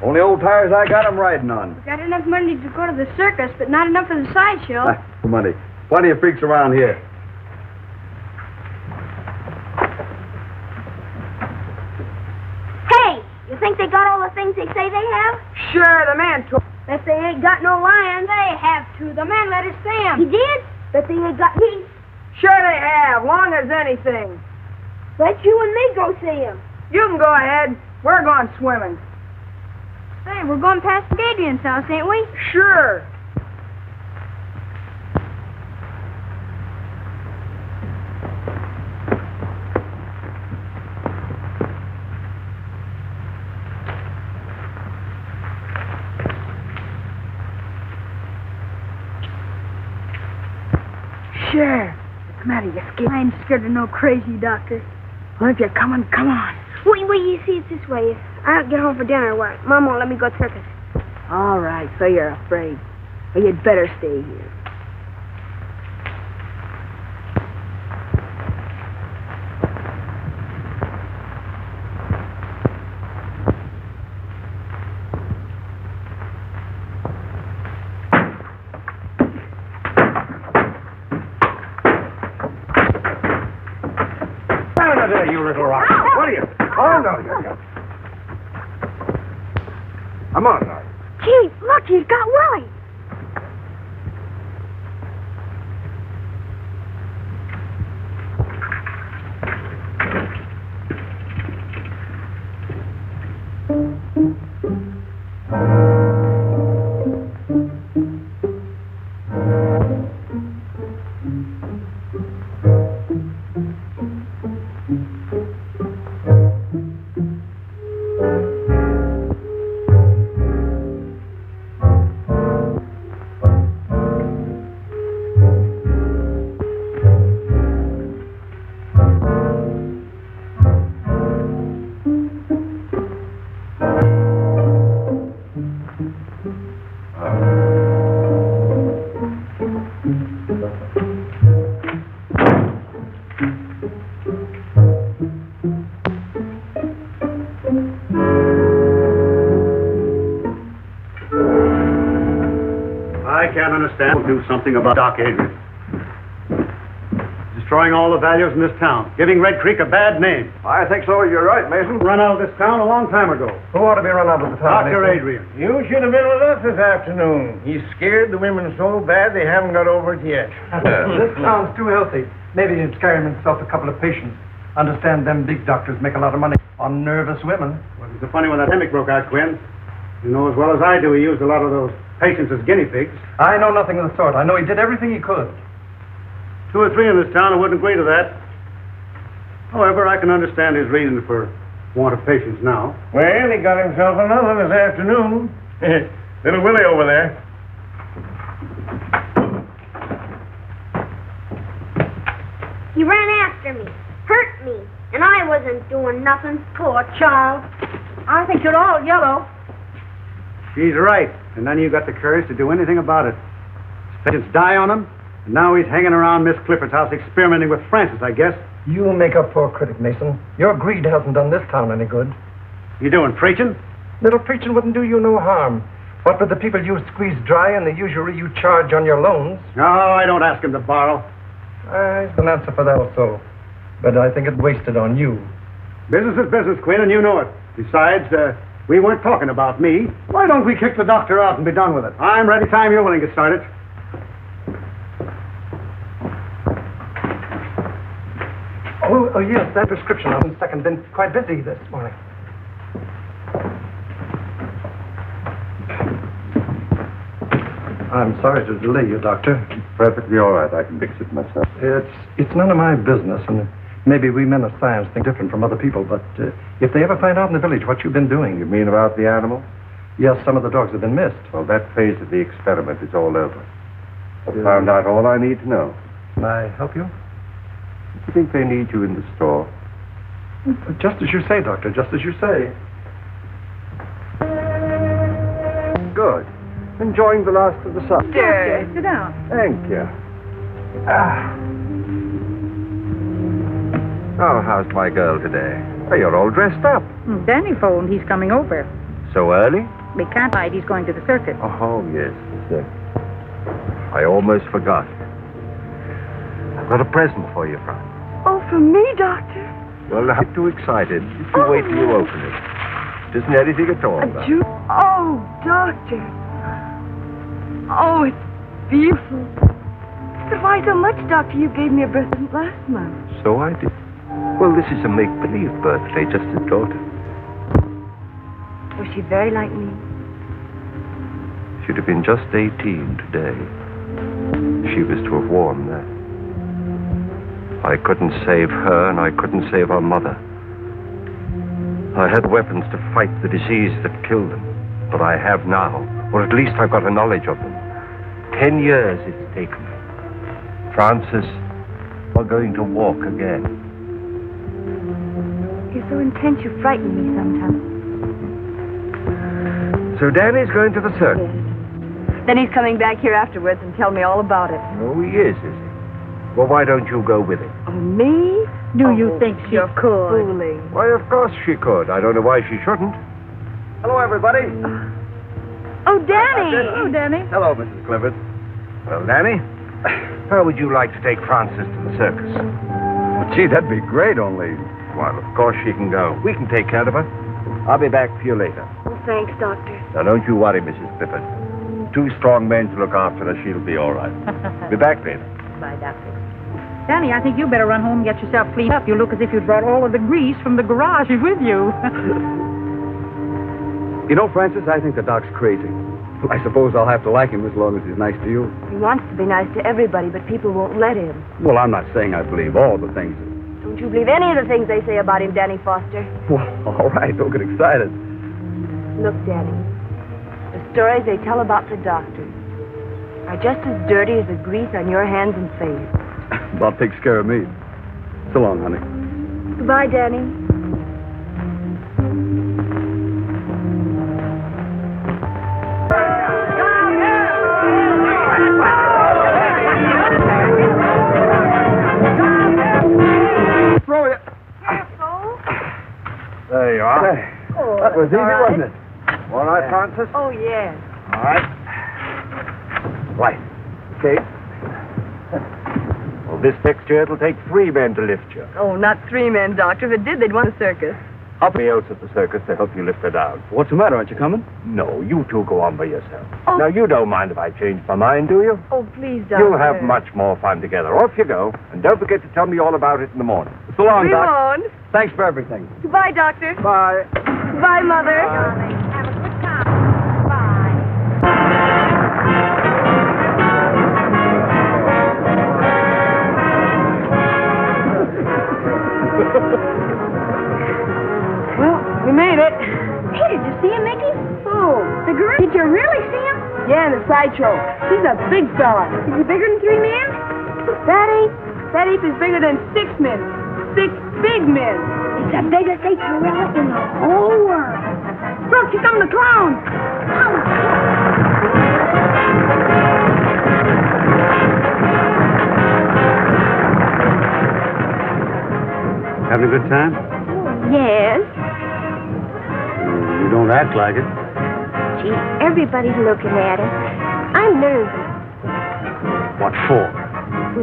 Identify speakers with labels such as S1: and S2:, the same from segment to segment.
S1: Only old tires I got 'em riding on.
S2: We got enough money to go to the circus, but not enough for the sideshow.
S1: Money. Plenty of freaks around here.
S2: Hey, you think they got all the things they say they have?
S3: Sure, the man took.
S2: Bet they ain't got no lions. They have to. The man let us see 'em. He did? Bet they ain't got me.
S3: Sure they have, long as anything.
S2: Bet you and me go see 'em.
S3: You can go ahead. We're going swimming.
S2: Hey, we're going past Adrian's house, ain't we?
S3: Sure. Sure. What's the matter? You scared?
S2: I ain't scared of no crazy doctor.
S3: Well, if you're coming, come on.
S2: Wait, you see, it's this way. If I don't get home for dinner, what? Mom won't let me go circus.
S3: All right, so you're afraid. Well, you'd better stay here.
S1: There, you little rock. What are you? Oh, no, you. Come on, now.
S2: Gee, look, he's got Willie.
S4: Do something about Doc Adrian. Destroying all the values in this town. Giving Red Creek a bad name.
S1: I think so. You're right, Mason.
S4: Run out of this town a long time ago.
S1: Who ought to be run out of the town?
S4: Dr. Adrian.
S5: You should have been with us this afternoon. He's scared the women so bad they haven't got over it yet.
S6: This town's too healthy. Maybe he'd carry himself a couple of patients. Understand them big doctors make a lot of money on nervous women.
S4: Well, it's funny when that epidemic broke out, Quinn. You know as well as I do he used a lot of those patients as guinea pigs.
S6: I know nothing of the sort. I know he did everything he could.
S4: 2 or 3 in this town who wouldn't agree to that. However, I can understand his reason for want of patients now.
S5: Well, he got himself another this afternoon. Little Willie over there.
S2: He ran after me, hurt me, and I wasn't doing nothing. Poor child.
S3: I think you're all yellow.
S4: She's right. And none of you got the courage to do anything about it. His patients die on him, and now he's hanging around Miss Clifford's house experimenting with Francis, I guess.
S6: You make up for a critic, Mason. Your greed hasn't done this town any good.
S4: You doing preaching?
S6: Little preaching wouldn't do you no harm. What with the people you squeeze dry and the usury you charge on your loans?
S4: No, I don't ask him to borrow.
S6: There's an answer for that also. But I think it's wasted on you.
S4: Business is business, Quinn, and you know it. Besides, we weren't talking about me. Why don't we kick the doctor out and be done with it? I'm ready time you're willing to start it.
S6: Oh, yes, that prescription on second. Been quite busy this morning. I'm sorry to delay you, Doctor.
S1: Perfectly all right. I can fix it myself.
S6: It's none of my business, and maybe we men of science think different from other people, but if they ever find out in the village what you've been doing...
S1: You mean about the animal?
S6: Yes, some of the dogs have been missed.
S1: Well, that phase of the experiment is all over. I've found out all I need to know.
S6: Can I help you?
S1: You think they need you in the store?
S6: Just as you say, Doctor, just as you say.
S1: Good. Enjoying the last of the sun.
S3: Okay, sit down.
S1: Thank you. Oh, how's my girl today? Well, you're all dressed up.
S3: Danny phoned. He's coming over.
S1: So early?
S3: We can't hide. He's going to the circus.
S1: Oh, yes, the circus. I almost forgot. I've got a present for you, Frank.
S3: Oh, for me, Doctor?
S1: Well, I'm not too excited. If you wait till you open it. It isn't anything at all.
S3: Oh, Doctor. Oh, it's beautiful. But why so much, Doctor? You gave me a present last month.
S1: So I did. Well, this is a make-believe birthday, just a daughter.
S3: Was she very like me?
S1: She'd have been just 18 today. She was to have worn that. I couldn't save her, and I couldn't save her mother. I had weapons to fight the disease that killed them, but I have now, or at least I've got a knowledge of them. 10 years it's taken me. Francis, we're going to walk again.
S3: You're so intense, you frighten me sometimes.
S1: So Danny's going to the circus.
S3: Yes. Then he's coming back here afterwards and tell me all about it.
S1: Oh, he is he? Well, why don't you go with him?
S3: Oh, me? Do you think she could? Fooling.
S1: Why, of course she could. I don't know why she shouldn't.
S4: Hello, everybody.
S3: Oh, Danny. Oh, Danny.
S4: Hello, Mrs. Clifford.
S1: Well, Danny, how would you like to take Frances to the circus?
S4: Well, gee, that'd be great, only...
S1: Well, of course she can go. We can take care of her. I'll be back for you later.
S3: Oh, thanks, Doctor.
S1: Now, don't you worry, Mrs. Clifford. 2 strong men to look after her. She'll be all right. Be back later.
S3: Bye, Doctor.
S7: Danny, I think you better run home and get yourself cleaned up. You look as if you'd brought all of the grease from the garage with you.
S4: You know, Francis, I think the doc's crazy. I suppose I'll have to like him as long as he's nice to you.
S3: He wants to be nice to everybody, but people won't let him.
S4: Well, I'm not saying I believe all the things.
S3: Don't you believe any of the things they say about him, Danny Foster?
S4: Well, all right, don't get excited.
S3: Look, Danny, the stories they tell about the doctors are just as dirty as the grease on your hands and face.
S4: Bob takes care of me. So long, honey.
S3: Goodbye, Danny.
S1: There you are.
S3: Oh,
S4: That was easy,
S3: all right.
S4: wasn't it?
S1: All right, Francis?
S3: Oh, yes.
S1: All right. Right. Okay. Well, this next year it'll take 3 men to lift you.
S3: Oh, not 3 men, Doctor. If it did, they'd want a circus.
S1: I'll be else at the circus to help you lift her down.
S4: What's the matter? Aren't you coming?
S1: No, you 2 go on by yourself.
S3: Oh.
S1: Now, you don't mind if I change my mind, do you?
S3: Oh, please, Doctor.
S1: You'll have much more fun together. Off you go. And don't forget to tell me all about it in the morning.
S4: So long,
S3: We
S4: Doc.
S3: won't.
S4: Thanks for everything.
S3: Goodbye, Doctor.
S4: Bye.
S3: Goodbye, Mother.
S2: Have a good time. Bye.
S3: Well, we made it.
S2: Hey, did you see him, Mickey?
S3: Oh,
S2: The gorilla? Did you really see him?
S3: yeah, the sideshow. He's a big fella.
S2: Is he bigger than 3 men?
S3: That ape is bigger than 6 men. 6 big men.
S2: It's the biggest ape gorilla in the whole world. Look, here come the clowns.
S4: Having a good time?
S2: Yes.
S4: You don't act like it.
S2: Gee, everybody's looking at us. I'm nervous.
S4: What for?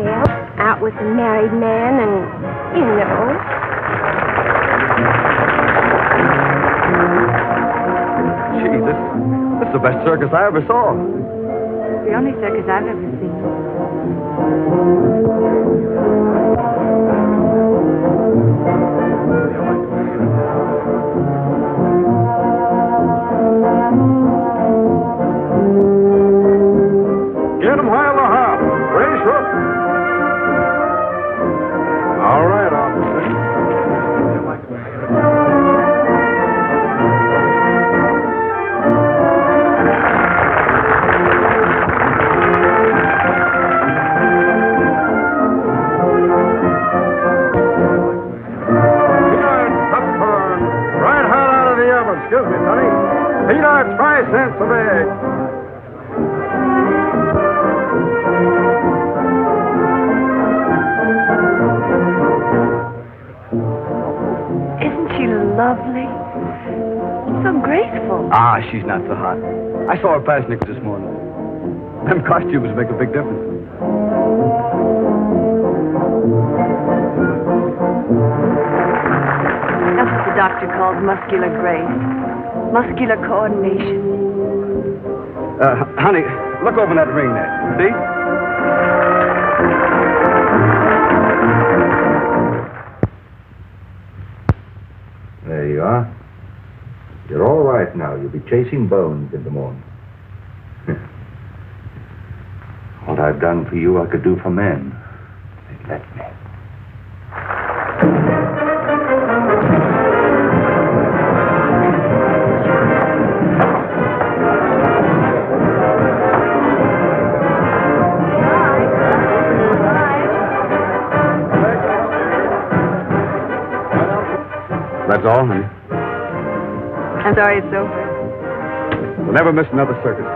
S2: Well, out with a married man and, you know.
S4: Gee, this is the best circus I ever saw.
S3: The only circus I've ever seen.
S1: Get them while they're hot. Race up. All right, officer. Right hot out of the oven. Excuse me, Sonny. Peanuts, 5 cents a bag.
S3: Isn't she lovely? so graceful.
S4: Ah, she's not so hot. I saw her past Nichols this morning. Them costumes make a big difference.
S3: That's what the doctor calls muscular grace. Muscular coordination.
S4: Honey, look over that ring there. See?
S1: There you are. You're all right now. You'll be chasing bones in the morning. What I've done for you, I could do for men. They let me.
S4: That's all, honey.
S3: I'm sorry it's over.
S4: We'll never miss another circus.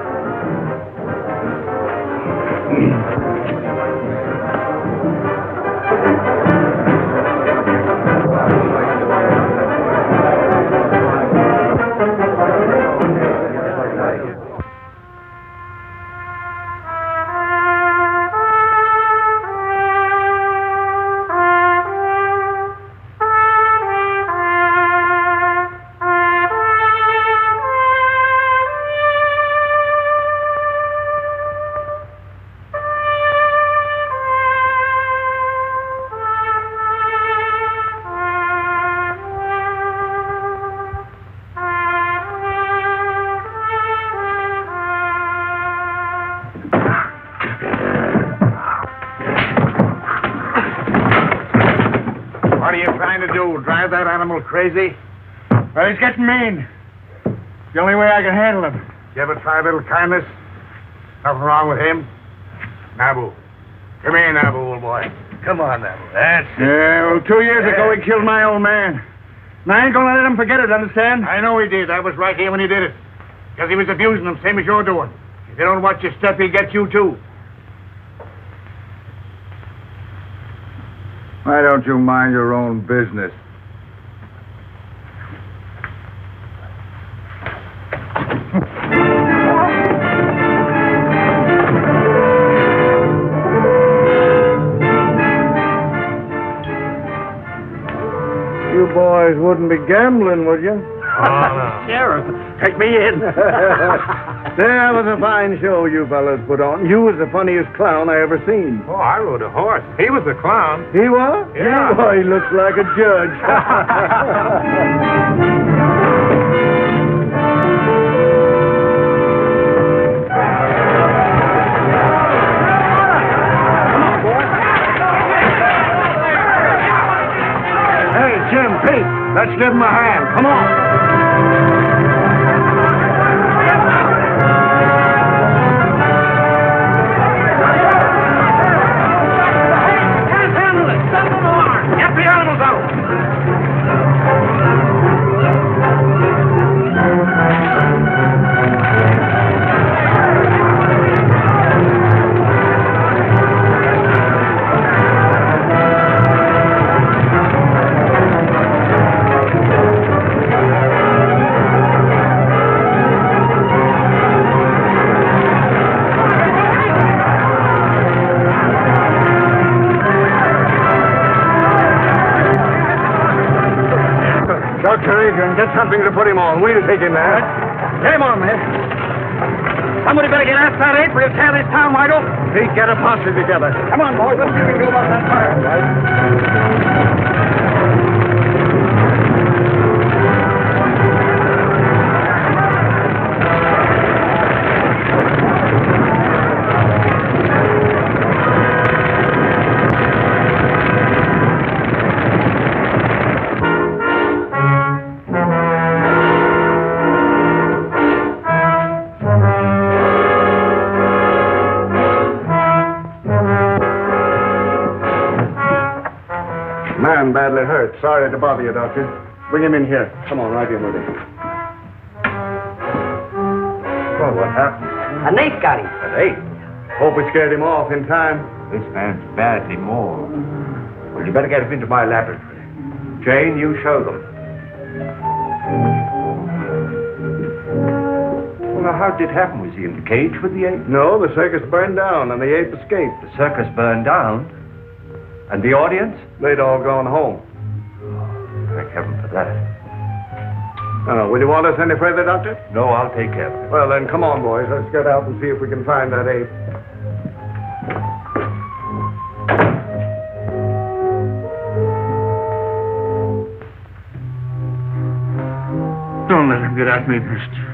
S5: What are you trying to do? Drive that animal crazy? Well, he's getting mean. It's the only way I can handle him. You ever try a little kindness? Nothing wrong with him. Nabu. Come here, Nabu, old boy. Come on, Nabu. That's it. Yeah, well, 2 years ago he killed my old man. And I ain't gonna let him forget it, understand? I know he did. I was right here when he did it. Because he was abusing them, same as you're doing. If you don't watch your step, he'll get you, too. Why don't you mind your own business? You boys wouldn't be gambling, would you?
S6: Oh, no. Sheriff, take me in.
S5: That was a fine show you fellas put on. You was the funniest clown I ever seen.
S6: Oh, I rode a horse. He was the clown.
S5: He was?
S6: Yeah.
S5: Oh, he looks like a judge. Hey, Jim, Pete, let's give him a hand. Come on.
S6: Get the animals out!
S5: Dr. Adrian, get something to put him on. We'll take him there.
S6: Get him on, man. Somebody better get outside April. He'll tear this town wide open.
S5: Pete, get a posse together.
S6: Come on, boys. Let's see what we can do about that fire.
S5: Man badly hurt. Sorry to bother you, Doctor. Bring him in here. Come on, right here with him. Well, what happened?
S8: An ape got him.
S5: An ape? Hope we scared him off in time.
S1: This man's badly mauled. Well, you better get him into my laboratory. Jane, you show them. how did it happen? Was he in the cage with the ape?
S4: No, the circus burned down and the ape escaped.
S1: The circus burned down? And the audience?
S4: They'd all gone home.
S1: Thank heaven for that.
S4: Will you want us any further, Doctor?
S1: No, I'll take care of it.
S4: Well, then, come on, boys. Let's get out and see if we can find that ape.
S5: Don't let him get at me, mister.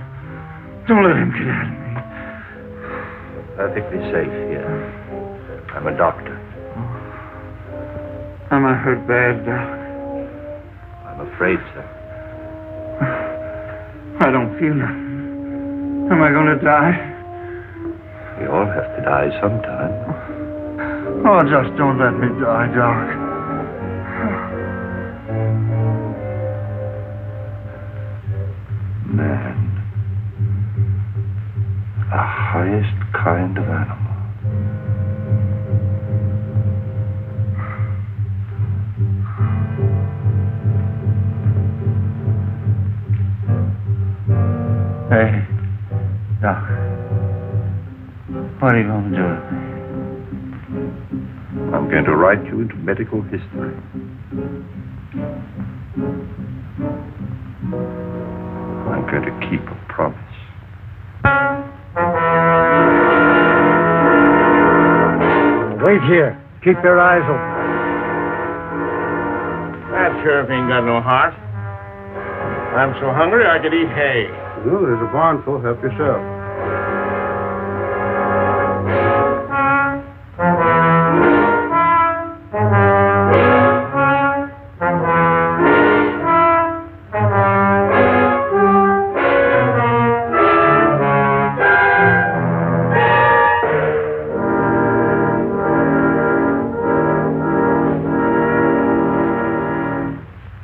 S5: Don't let him get at me.
S1: Perfectly safe here. I'm a doctor.
S5: Am I hurt bad, Doc?
S1: I'm afraid so.
S5: I don't feel nothing. Am I going to die?
S1: We all have to die sometime.
S5: Oh, just don't let me die, Doc.
S1: Man. The highest kind of animal.
S5: Hey, Doc. What are you going to do with me?
S1: I'm going to write you into medical history. I'm going to keep a promise.
S4: Wait here. Keep your eyes open.
S5: That sheriff ain't got no heart. I'm so hungry I could eat hay.
S4: Well, there's a barn full. Help yourself.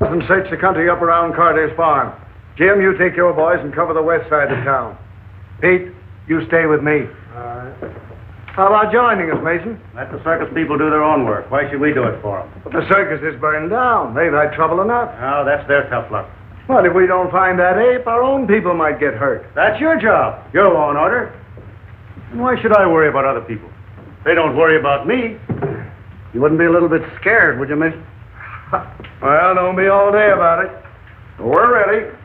S4: And search the country up around Carter's farm. Jim, you take your boys and cover the west side of town. Pete, you stay with me. All right. How about joining us, Mason?
S6: Let the circus people do their own work. Why should we do it for them?
S4: But the circus is burned down. They've had trouble enough.
S6: Oh, that's their tough luck.
S4: Well, if we don't find that ape, our own people might get hurt.
S6: That's your job. Your law and order. And why should I worry about other people? They don't worry about me.
S4: You wouldn't be a little bit scared, would you, Mason? Well, don't be all day about it. We're ready.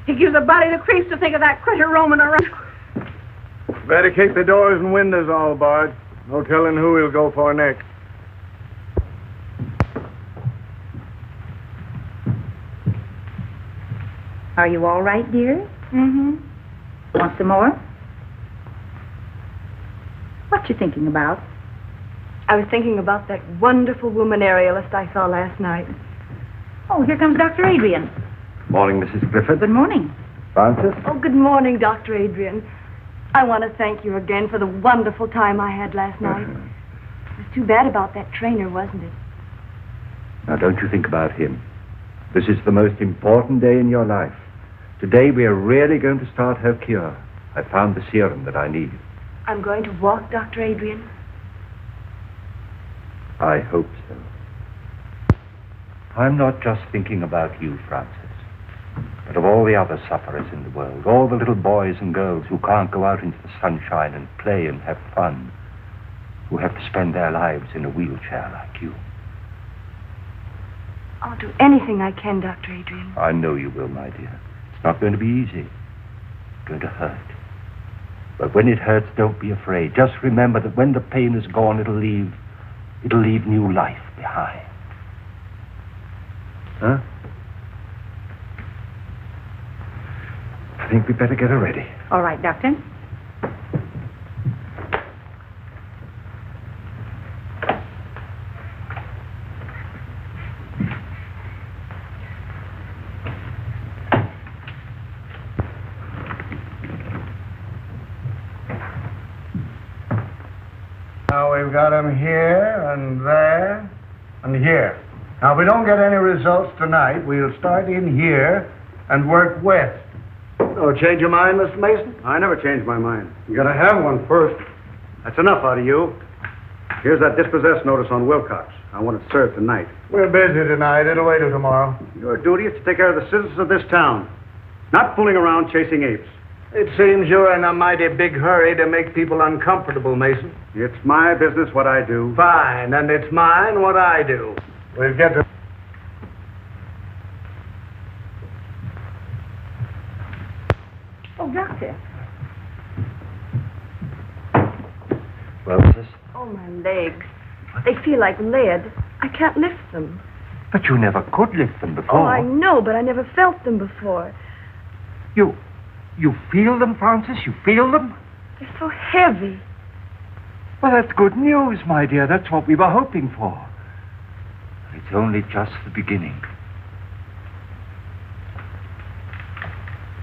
S7: He gives a body the creeps to think of that critter roaming around.
S4: Better keep the doors and windows all barred. No telling who he'll go for next.
S7: Are you all right, dear? Mm-hmm. Want some more? What you thinking about?
S3: I was thinking about that wonderful woman aerialist I saw last night.
S7: Oh, here comes Dr. Adrian.
S1: Morning, Mrs. Clifford.
S7: Good morning.
S1: Francis?
S3: Oh, good morning, Dr. Adrian. I want to thank you again for the wonderful time I had last night. It was too bad about that trainer, wasn't it?
S1: Now, don't you think about him. This is the most important day in your life. Today, we are really going to start her cure. I found the serum that I need.
S3: I'm going to walk, Dr. Adrian.
S1: I hope so. I'm not just thinking about you, Francis, but of all the other sufferers in the world, all the little boys and girls who can't go out into the sunshine and play and have fun, who have to spend their lives in a wheelchair like you.
S3: I'll do anything I can, Dr. Adrian.
S1: I know you will, my dear. It's not going to be easy. It's going to hurt. But when it hurts, don't be afraid. Just remember that when the pain is gone, it'll leave new life behind. Huh? I think we'd better get her ready.
S7: All right, Doctor.
S4: Now we've got him here and there and here. Now, if we don't get any results tonight, we'll start in here and work west. Oh, change your mind, Mr. Mason? I never change my mind. You gotta have one first. That's enough out of you. Here's that dispossessed notice on Wilcox. I want it served tonight. We're busy tonight. It'll wait till tomorrow. Your duty is to take care of the citizens of this town, not fooling around chasing apes. It seems you're in a mighty big hurry to make people uncomfortable, Mason.
S5: It's my business what I do.
S4: Fine, and it's mine what I do. We'll get to...
S3: Oh, Doctor.
S1: Well, sis?
S3: Oh, my legs. They feel like lead. I can't lift them.
S1: But you never could lift them before.
S3: Oh, I know, but I never felt them before.
S1: You feel them, Francis? You feel them?
S3: They're so heavy.
S1: Well, that's good news, my dear. That's what we were hoping for. It's only just the beginning.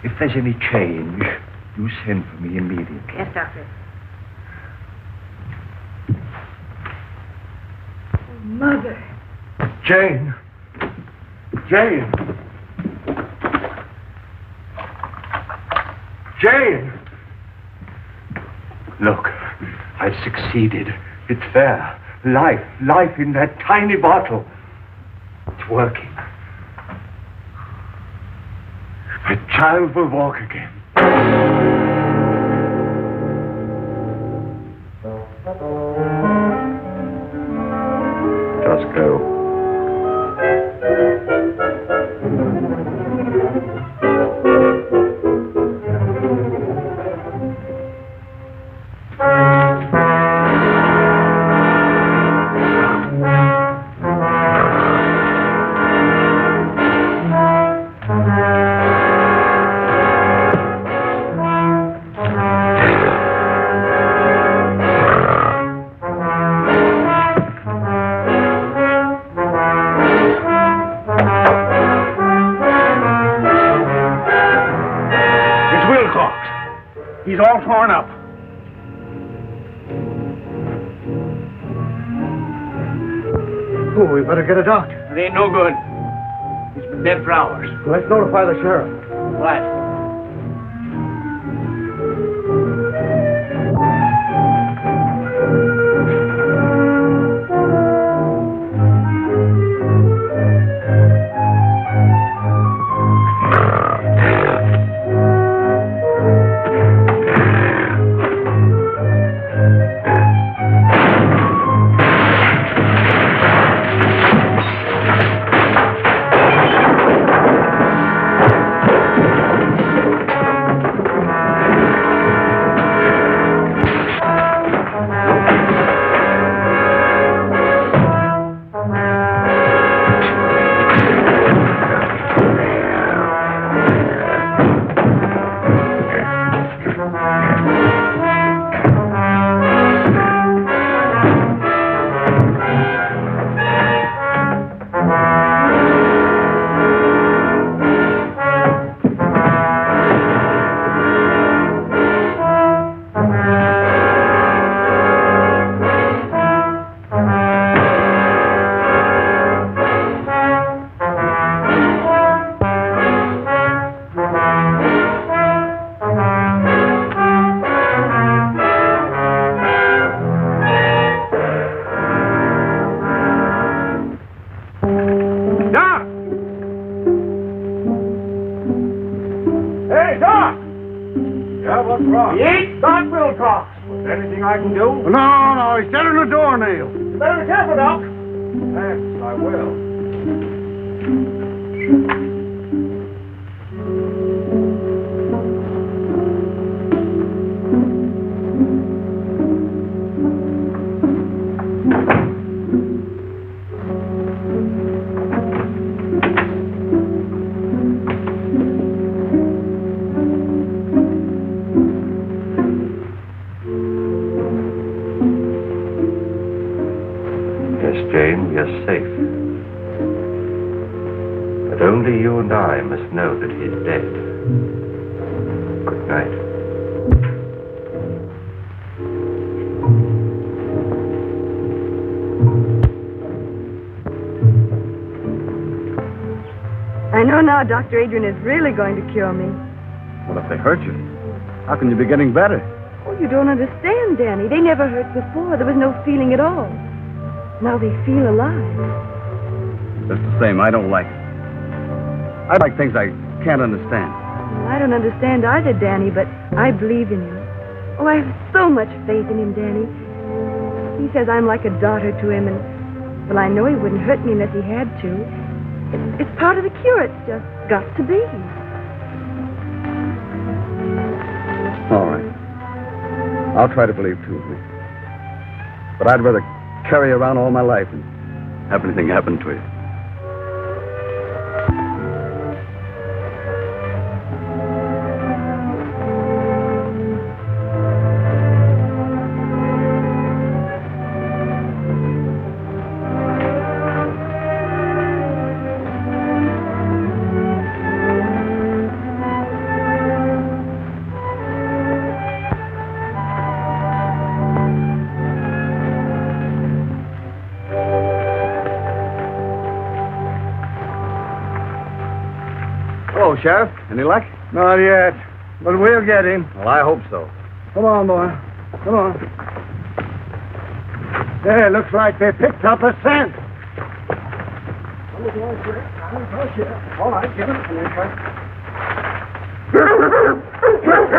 S1: If there's any change, you send for me immediately.
S7: Yes, Doctor.
S3: Oh, Mother.
S1: Jane! Jane! Jane! Look, I've succeeded. It's there. Life in that tiny bottle. It's working. My child will walk again. Just go.
S5: He's all torn up.
S4: Oh, we better get a doctor.
S5: It ain't no good. He's been dead for hours.
S4: Let's notify the sheriff.
S5: What? I can do?
S4: No, he's dead on the doornail.
S5: You better be careful, Doc.
S1: Thanks, I will. Jane, we are safe. But only you and I must know that he's dead. Good night.
S3: I know now Dr. Adrian is really going to cure me.
S5: Well, if they hurt you, how can you be getting better?
S3: Oh, you don't understand, Danny. They never hurt before. There was no feeling at all. Now they feel alive.
S5: Just the same, I don't like it. I like things I can't understand.
S3: I don't understand either, Danny, but I believe in him. Oh, I have so much faith in him, Danny. He says I'm like a daughter to him, and, well, I know he wouldn't hurt me unless he had to. It's part of the cure. It's just got to be.
S8: All right. I'll try to believe, too. But I'd rather carry you around all my life and have anything happen to you. Hello, Sheriff. Any luck?
S4: Not yet, but we'll get him.
S8: Well, I hope so.
S4: Come on, boy. Come on. There, looks like they picked up a scent. All right, give it to me,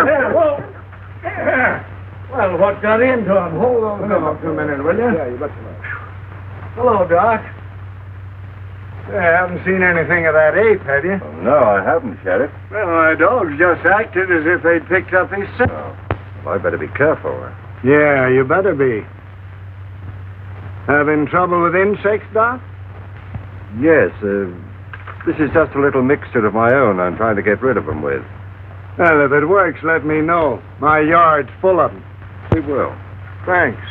S4: There, whoa. There. Well, what got into him? Hold on a minute, will you?
S8: Yeah, you betcha.
S4: Hello, Doc. You haven't seen anything of that ape, have you?
S8: No, I haven't, Sheriff.
S4: Well, my dogs just acted as if they'd picked up his scent.
S8: Well, I better be careful.
S4: Yeah, you better be. Having trouble with insects, Doc?
S8: Yes, this is just a little mixture of my own I'm trying to get rid of them with.
S4: Well, if it works, let me know. My yard's full of them.
S8: We will.
S4: Thanks.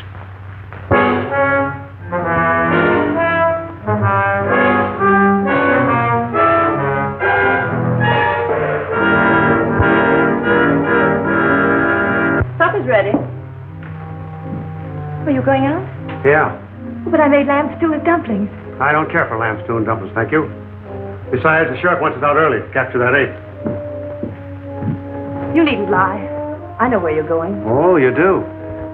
S3: Supper's ready. Are you going out?
S4: Yeah.
S3: But I made lamb stew with dumplings.
S5: I don't care for lamb stew and dumplings, thank you. Besides, the sheriff wants us out early to capture that ape.
S3: You needn't lie. I know where you're going.
S5: Oh, you do?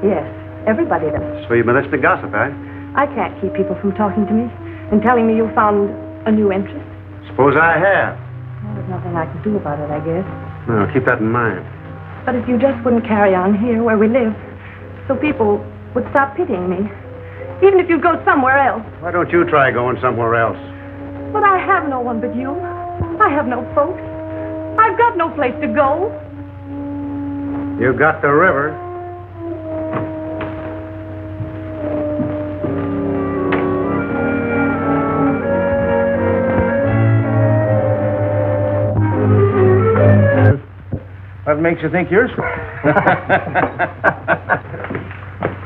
S3: Yes, everybody does.
S5: So you've been listening to gossip, eh?
S3: I can't keep people from talking to me and telling me you found a new interest.
S5: Suppose I have.
S3: Well, there's nothing I can do about it, I guess.
S5: Well, keep that in mind.
S3: But if you just wouldn't carry on here where we live, so people would stop pitying me. Even if you'd go somewhere else.
S5: Why don't you try going somewhere else?
S3: But I have no one but you. I have no folks. I've got no place to go.
S5: You got the river.
S4: What makes you think you're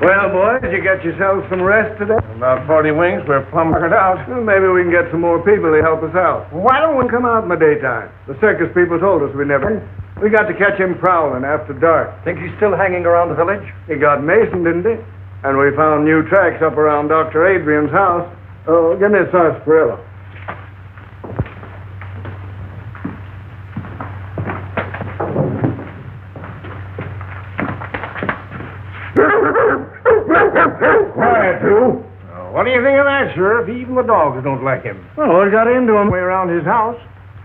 S4: Well, boys, you get yourselves some rest today?
S5: About 40 wings, we're plumb worked out.
S4: Well, maybe we can get some more people to help us out. Why don't we come out in the daytime? The circus people told us we never. We got to catch him prowling after dark.
S6: Think he's still hanging around the village?
S4: He got Mason, didn't he? And we found new tracks up around Dr. Adrian's house. Oh, give me a sarsaparilla. Quiet, you.
S5: What do you think of that, Sheriff? Even the dogs don't like him.
S4: Well, what got into him way around his house?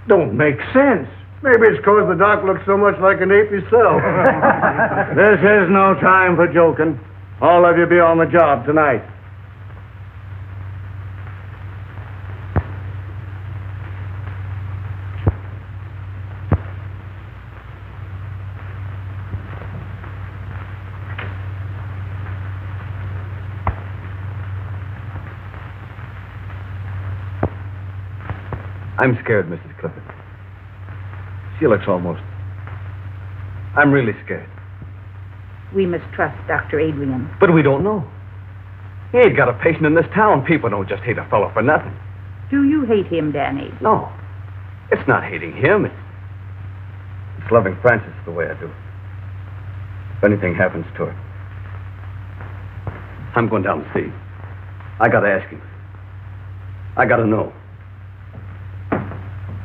S4: Don't make sense. Maybe it's because the doc looks so much like an ape himself. This is no time for joking. All of you be on the job tonight.
S8: I'm scared, Mrs. Clifford. She looks almost... I'm really scared.
S7: We must trust Dr. Adrian.
S8: But we don't know. He ain't got a patient in this town. People don't just hate a fellow for nothing.
S7: Do you hate him, Danny?
S8: No. It's not hating him. It's loving Frances the way I do. If anything happens to her, I'm going down to see. I gotta ask him. I gotta know.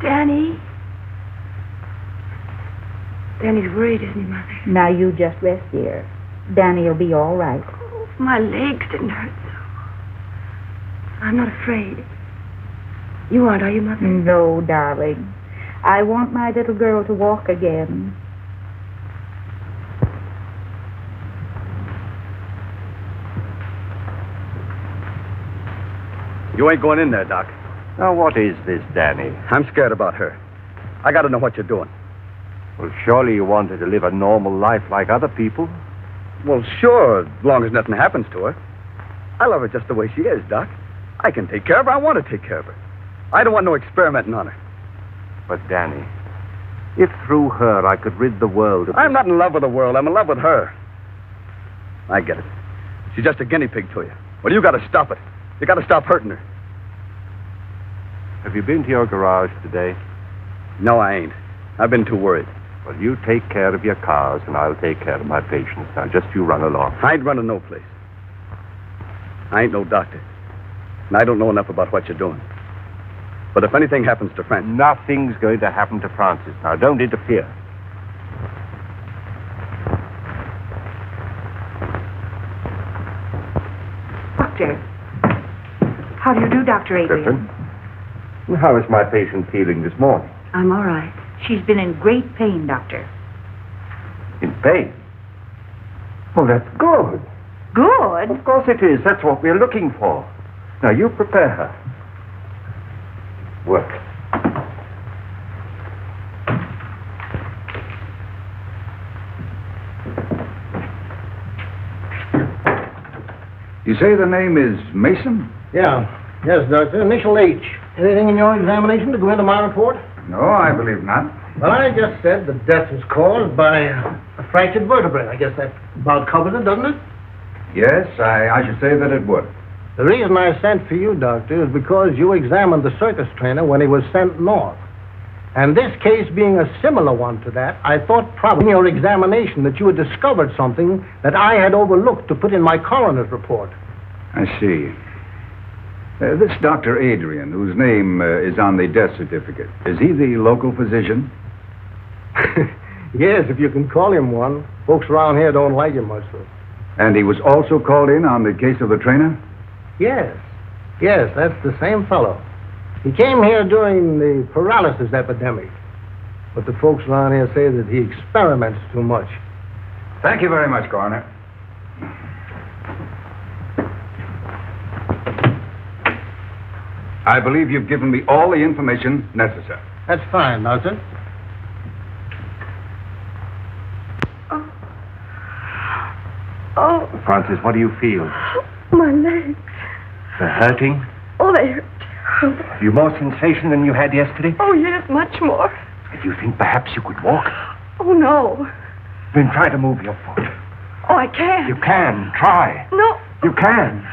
S3: Danny? Danny's worried, isn't he, Mother?
S7: Now you just rest, dear. Danny'll be all right.
S3: Oh, my legs didn't hurt so. I'm not afraid. You aren't, are you, Mother?
S7: No, darling. I want my little girl to walk again.
S8: You ain't going in there, Doc.
S1: Now, what is this, Danny?
S8: I'm scared about her. I gotta know what you're doing.
S1: Well, surely you want her to live a normal life like other people.
S8: Well, sure, as long as nothing happens to her. I love her just the way she is, Doc. I can take care of her. I want to take care of her. I don't want no experimenting on her.
S1: But, Danny, if through her I could rid the world of...
S8: I'm not in love with the world. I'm in love with her. I get it. She's just a guinea pig to you. Well, you gotta stop it. You gotta stop hurting her.
S1: Have you been to your garage today?
S8: No, I ain't. I've been too worried.
S1: Well, you take care of your cars, and I'll take care of my patients. Now, just you run along.
S8: I ain't running no place. I ain't no doctor. And I don't know enough about what you're doing. But if anything happens to Francis...
S1: Nothing's going to happen to Francis. Now, don't interfere.
S7: Doctor. How do you do, Dr. Adrian?
S1: Griffin, how is my patient feeling this morning?
S7: I'm all right. She's been in great pain, Doctor.
S1: In pain? Oh, that's good.
S7: Good?
S1: Of course it is. That's what we're looking for. Now, you prepare her. Work.
S5: You say the name is Mason?
S9: Yeah. Yes, Doctor. Initial H. Anything in your examination to go into my report?
S5: No, I believe not.
S9: Well, I just said the death was caused by a fractured vertebrae. I guess that about covers it, doesn't it?
S5: Yes, I should say that it would.
S9: The reason I sent for you, Doctor, is because you examined the circus trainer when he was sent north. And this case being a similar one to that, I thought probably in your examination that you had discovered something that I had overlooked to put in my coroner's report.
S5: I see. This Dr. Adrian, whose name is on the death certificate, is he the local physician?
S9: Yes, if you can call him one. Folks around here don't like him much, though.
S5: And he was also called in on the case of the trainer?
S9: Yes. Yes, that's the same fellow. He came here during the paralysis epidemic. But the folks around here say that he experiments too much.
S5: Thank you very much, Coroner. I believe you've given me all the information necessary.
S9: That's fine, Doctor.
S3: Oh,
S1: Francis, what do you feel?
S3: my legs.
S1: They're hurting?
S3: Oh, they hurt terrible.
S1: Have you more sensation than you had yesterday?
S3: Oh, yes, much more.
S1: Do you think perhaps you could walk?
S3: Oh, no.
S1: Then try to move your foot.
S3: Oh, I can't.
S1: You can. Try.
S3: No.
S1: You can.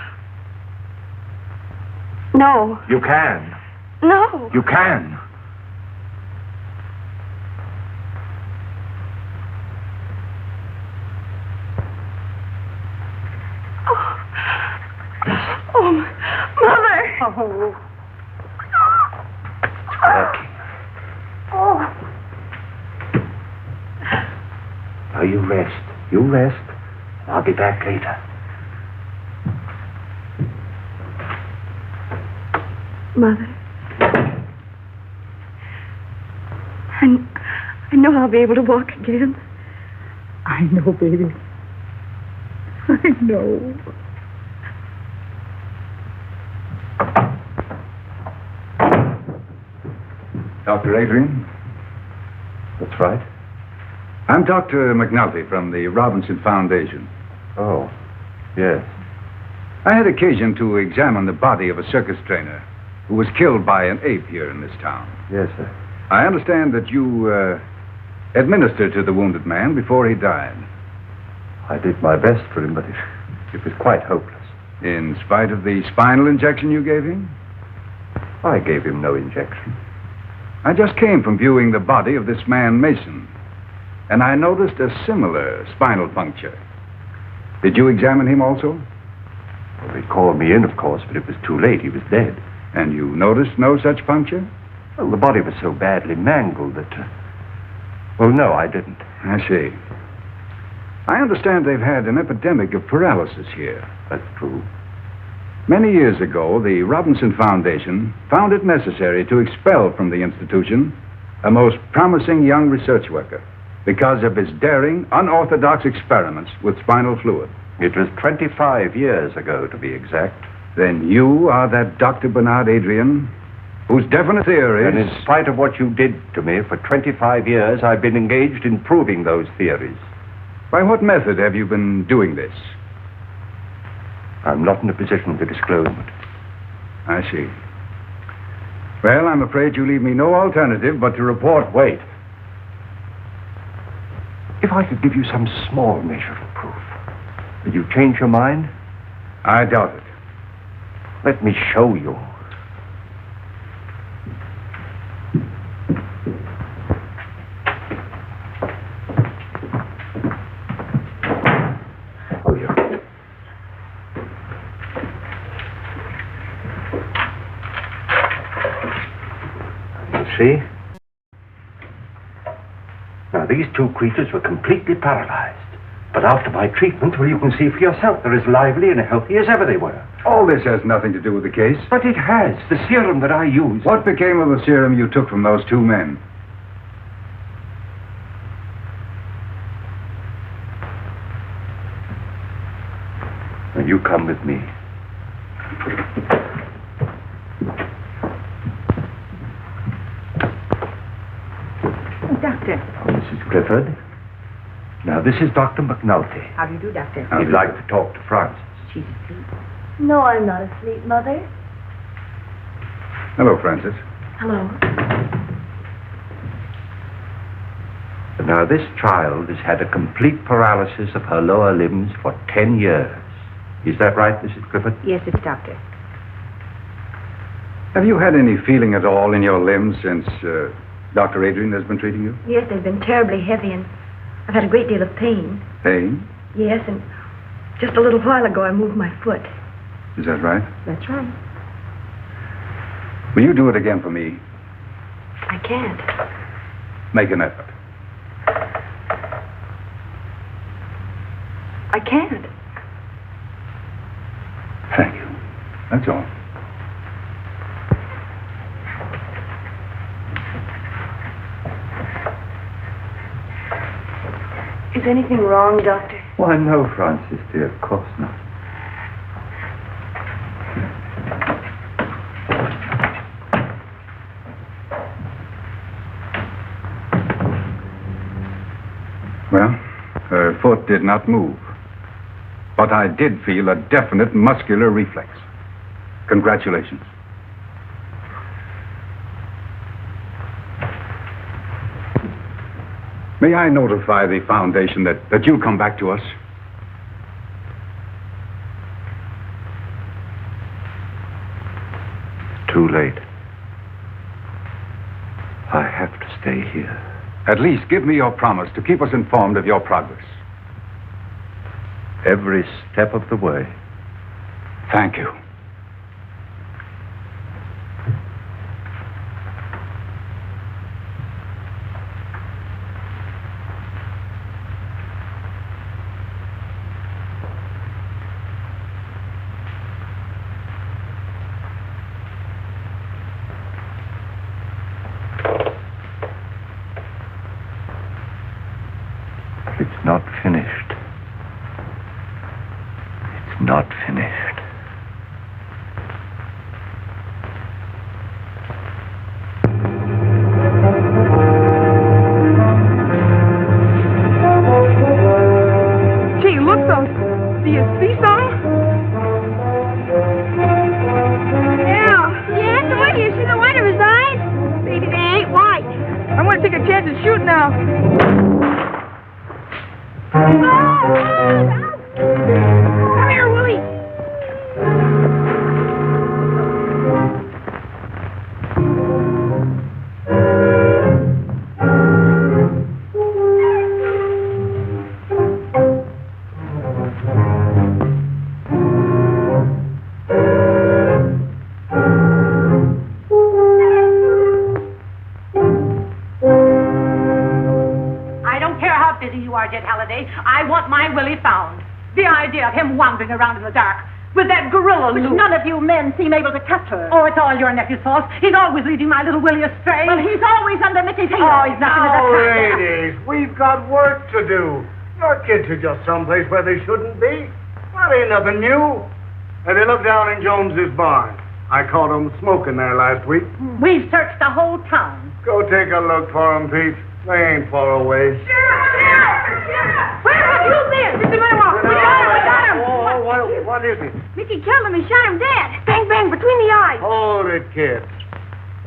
S3: No.
S1: You can.
S3: No.
S1: You can.
S3: Oh, Mother.
S7: Oh.
S1: Okay.
S3: Oh.
S1: Now you rest. You rest. I'll be back later.
S3: Mother. I know I'll be able to walk again.
S7: I know, baby. I know.
S5: Dr. Adrian?
S1: That's right.
S5: I'm Dr. McNulty from the Robinson Foundation.
S1: Oh, yes.
S5: I had occasion to examine the body of a circus trainer who was killed by an ape here in this town.
S1: Yes, sir.
S5: I understand that you administered to the wounded man before he died.
S1: I did my best for him, but it was quite hopeless.
S5: In spite of the spinal injection you gave him?
S1: I gave him no injection.
S5: I just came from viewing the body of this man, Mason, and I noticed a similar spinal puncture. Did you examine him also?
S1: Well, they called me in, of course, but it was too late. He was dead.
S5: And you noticed no such puncture?
S1: Well, the body was so badly mangled that... Well, no, I didn't.
S5: I see. I understand they've had an epidemic of paralysis here.
S1: That's true.
S5: Many years ago, the Robinson Foundation found it necessary to expel from the institution a most promising young research worker, because of his daring, unorthodox experiments with spinal fluid.
S1: It was 25 years ago, to be exact.
S5: Then you are that Dr. Bernard Adrian, whose definite theories...
S1: And in spite of what you did to me, for 25 years, I've been engaged in proving those theories.
S5: By what method have you been doing this?
S1: I'm not in a position to disclose it.
S5: I see. Well, I'm afraid you leave me no alternative but to report.
S1: Wait. If I could give you some small measure of proof, would you change your mind?
S5: I doubt it.
S1: Let me show you. Oh, yeah. You see? Now, these two creatures were completely paralyzed. But after my treatment, well, you can see for yourself, they're as lively and healthy as ever they were.
S5: All this has nothing to do with the case.
S1: But it has. The serum that I used.
S5: What became of the serum you took from those two men?
S1: Now, you come with me.
S7: Doctor.
S1: Oh, Mrs. Clifford. Now, this is Dr. McNulty.
S7: How do you do, Doctor?
S1: He'd like to talk to Frances.
S7: She's asleep.
S3: No, I'm not asleep, Mother.
S5: Hello, Francis.
S3: Hello.
S1: Now, this child has had a complete paralysis of her lower limbs for 10 years. Is that right, Mrs. Clifford?
S7: Yes, it's Doctor.
S5: Have you had any feeling at all in your limbs since Dr. Adrian has been treating you?
S3: Yes, they've been terribly heavy, and I've had a great deal of pain.
S5: Pain?
S3: Yes, and just a little while ago I moved my foot.
S5: Is that right?
S3: That's right.
S5: Will you do it again for me?
S3: I can't.
S5: Make an effort.
S3: I can't.
S5: Thank you. That's all.
S3: Is anything wrong, Doctor?
S1: Why, no, Francis, dear. Of course not.
S5: Well, her foot did not move. But I did feel a definite muscular reflex. Congratulations. May I notify the Foundation that you'll come back to us?
S1: Too late. I have to stay here.
S5: At least give me your promise to keep us informed of your progress.
S1: Every step of the way.
S5: Thank you.
S1: It's not finished. It's not finished.
S7: Gee, look, those. Do you see something?
S2: Yeah, the way you see the white of his eyes? Maybe they ain't white.
S7: I'm going to take a chance and shoot now.
S2: Come here, Willie.
S10: I don't care how busy you are, Jed Halliday. I want my Willie found. The idea of him wandering around in the dark.
S7: with that gorilla
S10: Which
S7: loop.
S10: none of you men seem able to catch her.
S7: Oh, it's all your nephew's fault. He's always leading my little Willie astray.
S10: Well, he's always under Mickey's heel.
S7: Oh, he's nothing
S4: Now,
S7: but a
S4: ladies, we've got work to do. Your kids are just someplace where they shouldn't be. That ain't nothing new. Have you looked down in Jones's barn? I caught them smoking there last week.
S10: We've searched the whole town.
S4: Go take a look for them, Pete. They ain't far away.
S2: Sheriff! Where have you been?
S7: Just a minute, Walker. We got him.
S4: Oh, what is it?
S2: Mickey killed him and shot him dead. Bang, bang, between the eyes.
S4: Hold it, kids.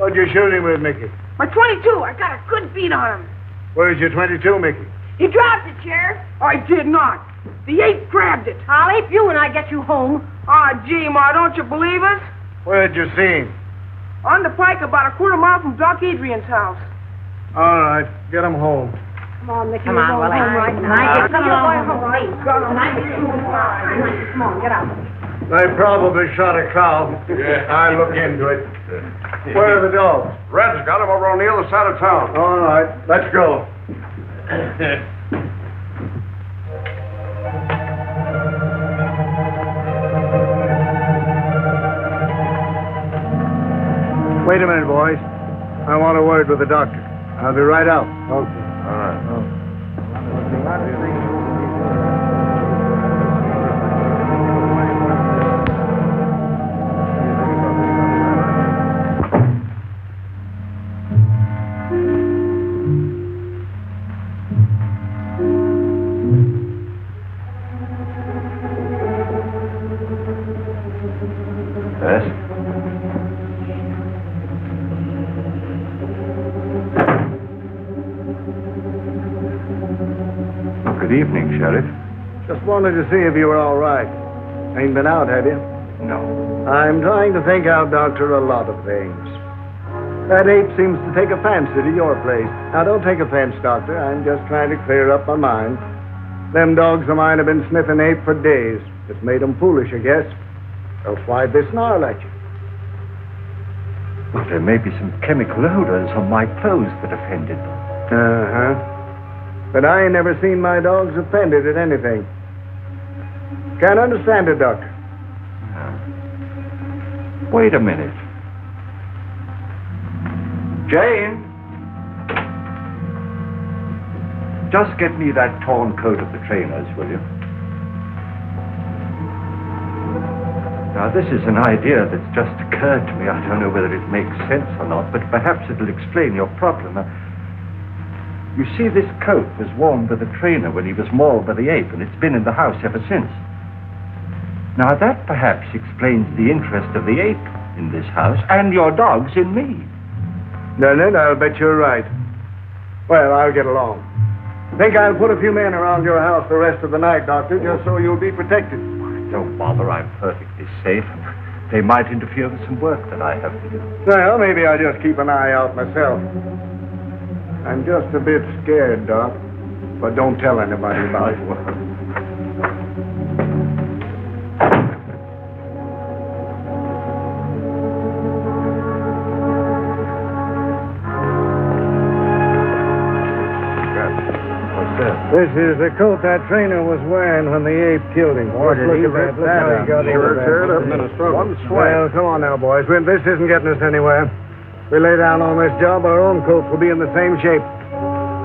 S4: What'd you shoot him with, Mickey?
S2: My 22. I got a good beat on him.
S4: Where's your 22, Mickey?
S2: He dropped it, Sheriff. I did not. The ape grabbed it.
S10: I'll ape you when I get you home.
S2: Ah, gee, Ma, don't you believe us?
S4: Where'd you see him?
S2: On the pike about a quarter mile from Doc Adrian's house.
S4: All right, get him home.
S10: Come on, Mickey.
S7: Come on, Willie.
S10: Right now.
S7: Come
S10: You're
S7: along.
S10: going home. Come on, get out.
S4: They probably shot a cow. Yeah. I look into it. Where are the dogs?
S5: Red's got him over on the other side of town.
S4: All right, let's go. Wait a minute, boys. I want a word with the doctor. I'll be right out. Okay.
S1: All right. Yes? Well, good evening, Sheriff.
S4: Just wanted to see if you were all right. Ain't been out, have you?
S1: No.
S4: I'm trying to think out, Doctor, a lot of things. That ape seems to take a fancy to your place. Now, don't take offense, Doctor. I'm just trying to clear up my mind. Them dogs of mine have been sniffing ape for days. It's made them foolish, I guess. Else why'd they snarl at you?
S1: Well, there may be some chemical odors on my clothes that offended them.
S4: Uh-huh. But I ain't never seen my dogs offended at anything. Can't understand it, Doctor.
S1: Wait a minute. Jane! Just get me that torn coat of the trainer's, will you? Now, this is an idea that's just occurred to me. I don't know whether it makes sense or not, but perhaps it'll explain your problem. You see, this coat was worn by the trainer when he was mauled by the ape, and it's been in the house ever since. Now, that perhaps explains the interest of the ape in this house, and your dogs in me.
S4: No, I'll bet you're right. Well, I'll get along. Think I'll put a few men around your house the rest of the night, Doctor, just so you'll be protected.
S1: Don't bother, I'm perfectly safe. They might interfere with some work that I have to do.
S4: Well, maybe I'll just keep an eye out myself. I'm just a bit scared, Doc. But don't tell anybody about it. This is the coat that trainer was wearing when the ape killed him. Boy, did he rip that up. Sure tear it up in a struggle. Well, come on now, boys. This isn't getting us anywhere. We lay down on this job, our own coats will be in the same shape.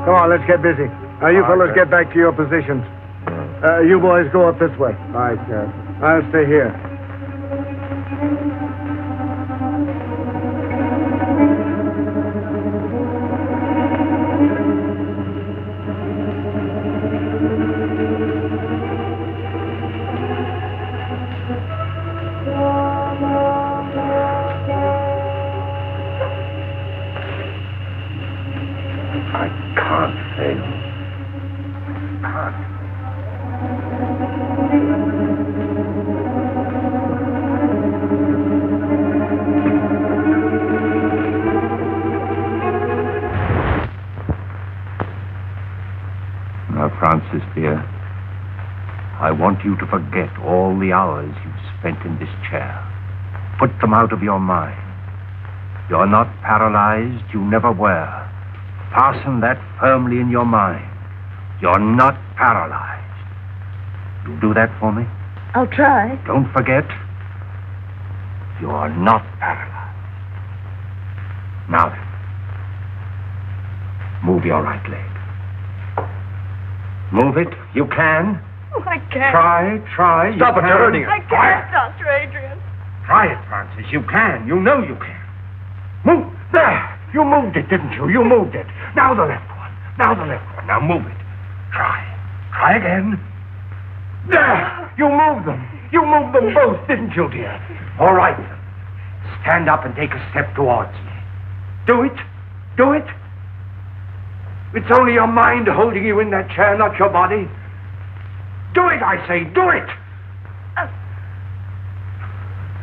S4: Come on, let's get busy. Now, you fellows get back to your positions. You boys go up this way. All right, Sheriff. I'll stay here.
S1: Francis, dear, I want you to forget all the hours you've spent in this chair. Put them out of your mind. You're not paralyzed. You never were. Fasten that firmly in your mind. You're not paralyzed. You'll do that for me?
S3: I'll try.
S1: Don't forget, you are not paralyzed. Now then, move your right leg. Move it. You can.
S3: Oh, I can't.
S1: Try.
S8: Stop it, you're hurting her.
S3: I can't, Dr. Adrian.
S1: Try it, Francis. You can. You know you can. Move. There. You moved it, didn't you? You moved it. Now the left one. Now move it. Try. Try again. There. You moved them. You moved them both, didn't you, dear? All right. Stand up and take a step towards me. Do it. Do it. It's only your mind holding you in that chair, not your body. Do it, I say. Do it.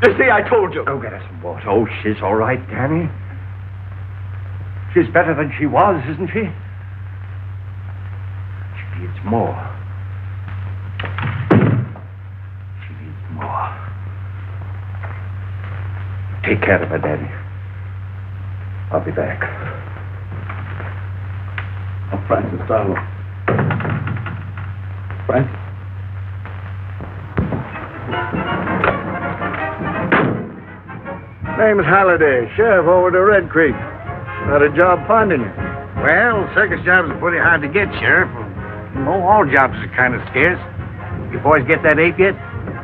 S8: You see, I told you.
S1: Go get her some water. Oh, she's all right, Danny. She's better than she was, isn't she? She needs more. She needs more. Take care of her, Danny. I'll be back.
S8: Oh, Francis, darling. Francis.
S4: Name's Halliday, sheriff over to Red Creek. Had a job finding you.
S5: Well, circus jobs are pretty hard to get, Sheriff. You know, all jobs are kind of scarce. You boys get that ape yet?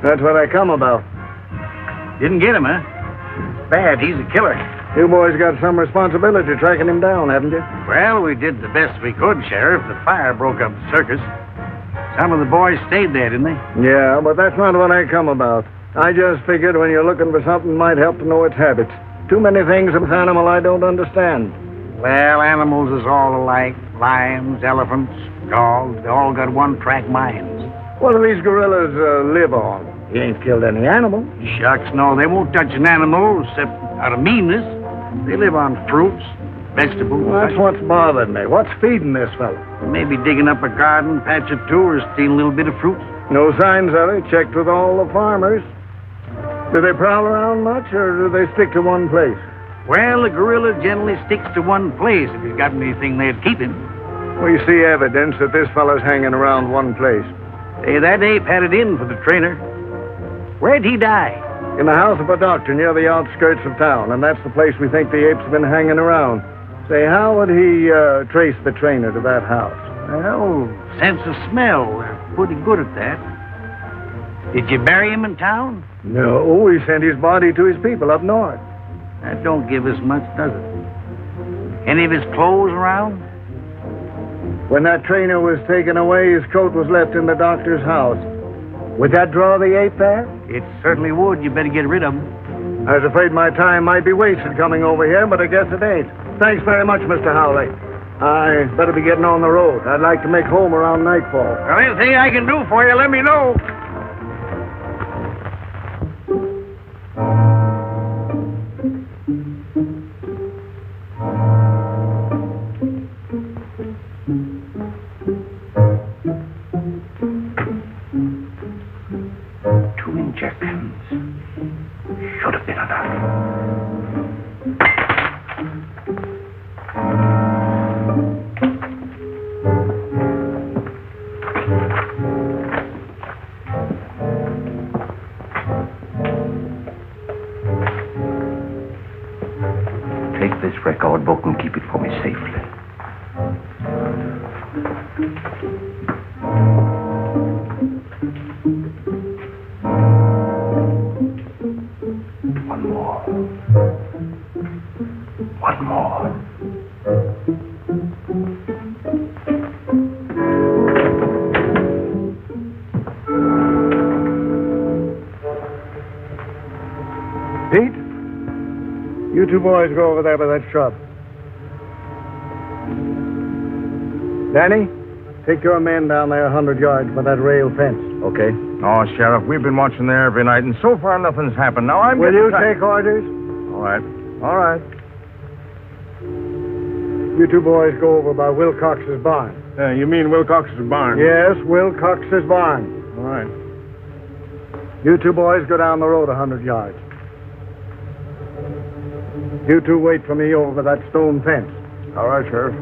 S4: That's what I come about.
S5: Didn't get him, huh? Bad, he's a killer.
S4: You boys got some responsibility tracking him down, haven't you?
S5: Well, we did the best we could, Sheriff. The fire broke up the circus. Some of the boys stayed there, didn't they?
S4: Yeah, but that's not what I come about. I just figured when you're looking for something might help to know its habits. Too many things of animal I don't understand.
S5: Well, animals is all alike. Lions, elephants, dogs, they all got one-track minds.
S4: What do these gorillas live on? You ain't killed any animal.
S5: Shucks, no, they won't touch an animal except out of meanness. They live on fruits, vegetables.
S4: Well, that's what's bothered me. What's feeding this fella?
S5: Maybe digging up a garden, patch or two, or stealing a little bit of fruit.
S4: No signs of it. Checked with all the farmers. Do they prowl around much, or do they stick to one place?
S5: Well, the gorilla generally sticks to one place if he's got anything there to keep him.
S4: We see evidence that this fella's hanging around one place.
S5: Hey, that ape had it in for the trainer. Where'd he die?
S4: In the house of a doctor near the outskirts of town, and that's the place we think the ape's been hanging around. Say, how would he trace the trainer to that house?
S5: Well, sense of smell. They're pretty good at that. Did you bury him in town?
S4: No, he sent his body to his people up north.
S5: That don't give us much, does it? Any of his clothes around?
S4: When that trainer was taken away, his coat was left in the doctor's house. Would that draw the ape there?
S5: It certainly would. You better get rid of him.
S4: I was afraid my time might be wasted coming over here, but I guess it ain't. Thanks very much, Mr. Howley. I better be getting on the road. I'd like to make home around nightfall.
S5: Well, anything I can do for you, let me know.
S1: record book and keep it for me safely. One more. One more.
S4: Pete? You two boys go over there by that shrub. Danny, take your men down there 100 yards by that rail fence.
S8: Okay.
S5: Oh, Sheriff, we've been watching there every night, and so far nothing's happened. Now I'm
S4: Will you take orders?
S5: All right.
S4: All right. You two boys go over by Wilcox's barn.
S5: You mean Wilcox's barn?
S4: Yes, Wilcox's barn.
S5: All right.
S4: You two boys go down the road 100 yards. You two wait for me over that stone fence.
S5: All right, Sheriff.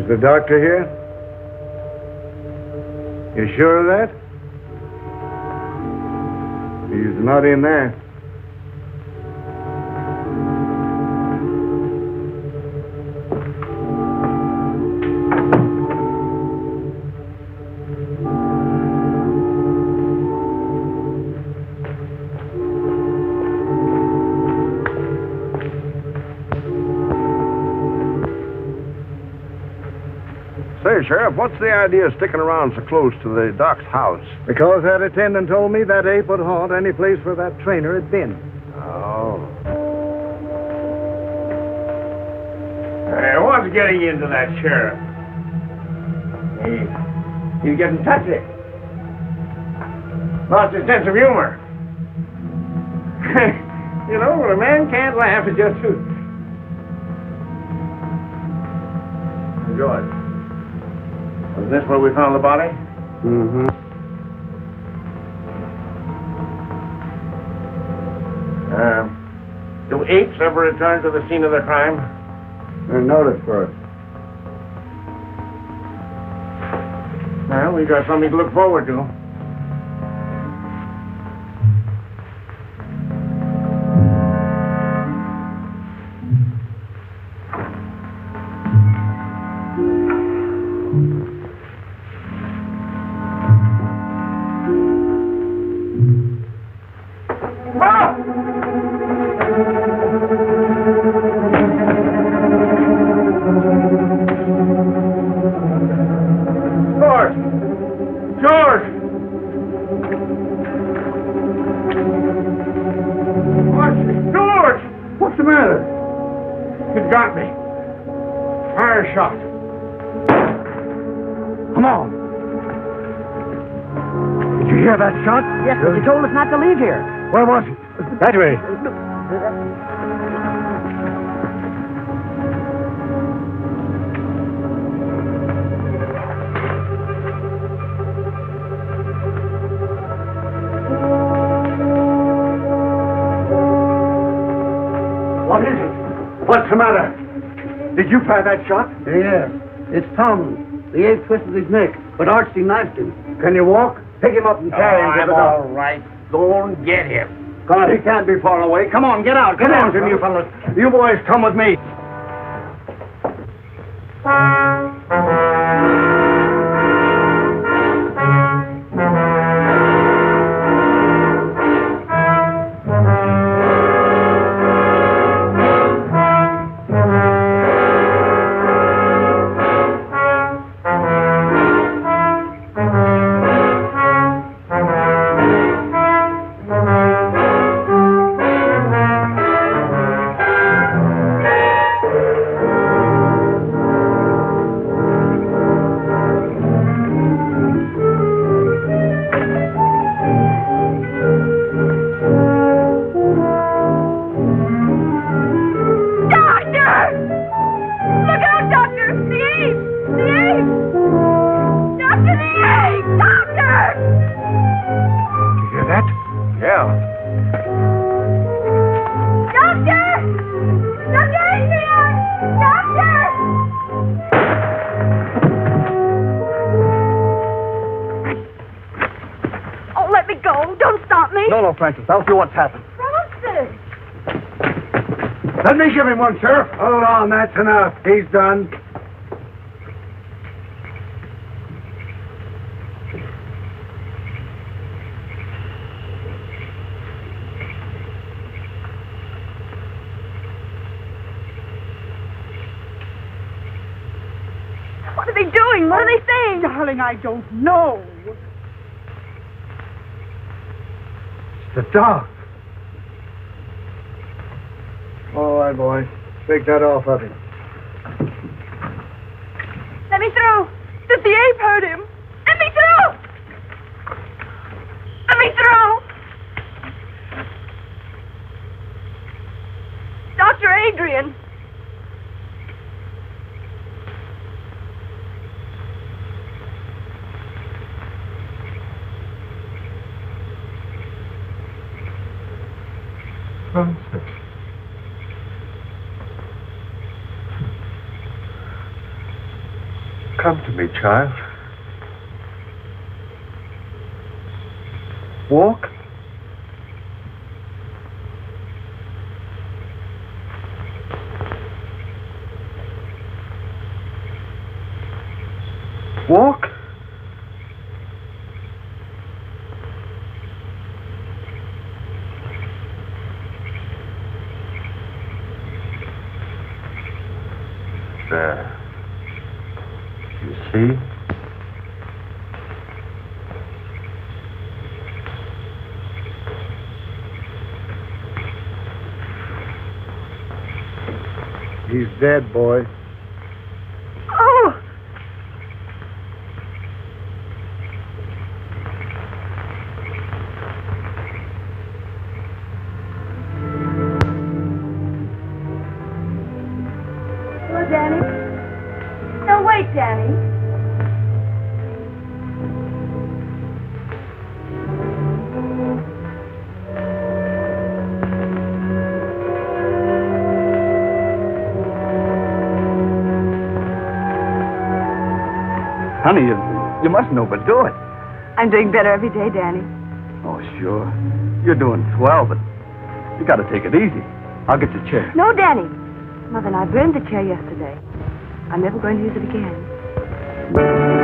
S4: Is the doctor here? You sure of that? He's not in there.
S11: Say, Sheriff, what's the idea of sticking around so close to the doc's house?
S4: Because that attendant told me that ape would haunt any place where that trainer had been.
S11: Oh. Hey, what's getting into that sheriff? He's getting touchy. Lost his sense of humor. You know, when a man can't laugh, it just suits. George, was this where we found the body?
S4: Mm-hmm.
S11: Do apes ever return to the scene of their crime?
S4: They're noticed first.
S11: Well, we got something to look forward to.
S6: That shot?
S10: Yes, but you told us not to leave here.
S6: Where was it? That way. What is it? What's the matter? Did you fire that shot?
S9: Yes. It's Tom. The ape twisted his neck, but Archie knifed him.
S6: Can you walk? Pick him up and carry him to the
S11: all
S6: doctor.
S11: right. Go and get him.
S6: God, he can't be far away. Come on, get out. Get on, you fellas. You boys come with me. Francis, I'll see what's happened.
S2: Francis!
S6: Let me give him one, Sheriff.
S4: Hold on, that's enough. He's done.
S3: What are they doing? What are they saying?
S7: Darling, I don't know.
S4: The dog. All right, boy. Take that off of him.
S3: Let me through. Did the ape hurt him? Let me through. Let me through. Dr. Adrian.
S1: Francis. Come to me, child. Walk. Walk. There. You see?
S4: He's dead, boy.
S3: Oh! Hello, Danny. No, wait, Danny.
S8: Honey, you must know, but do it.
S3: I'm doing better every day, Danny.
S8: Oh, sure. You're doing swell, but you got to take it easy. I'll get your chair.
S3: No, Danny. Mother and I burned the chair yesterday. I'm never going to use it again.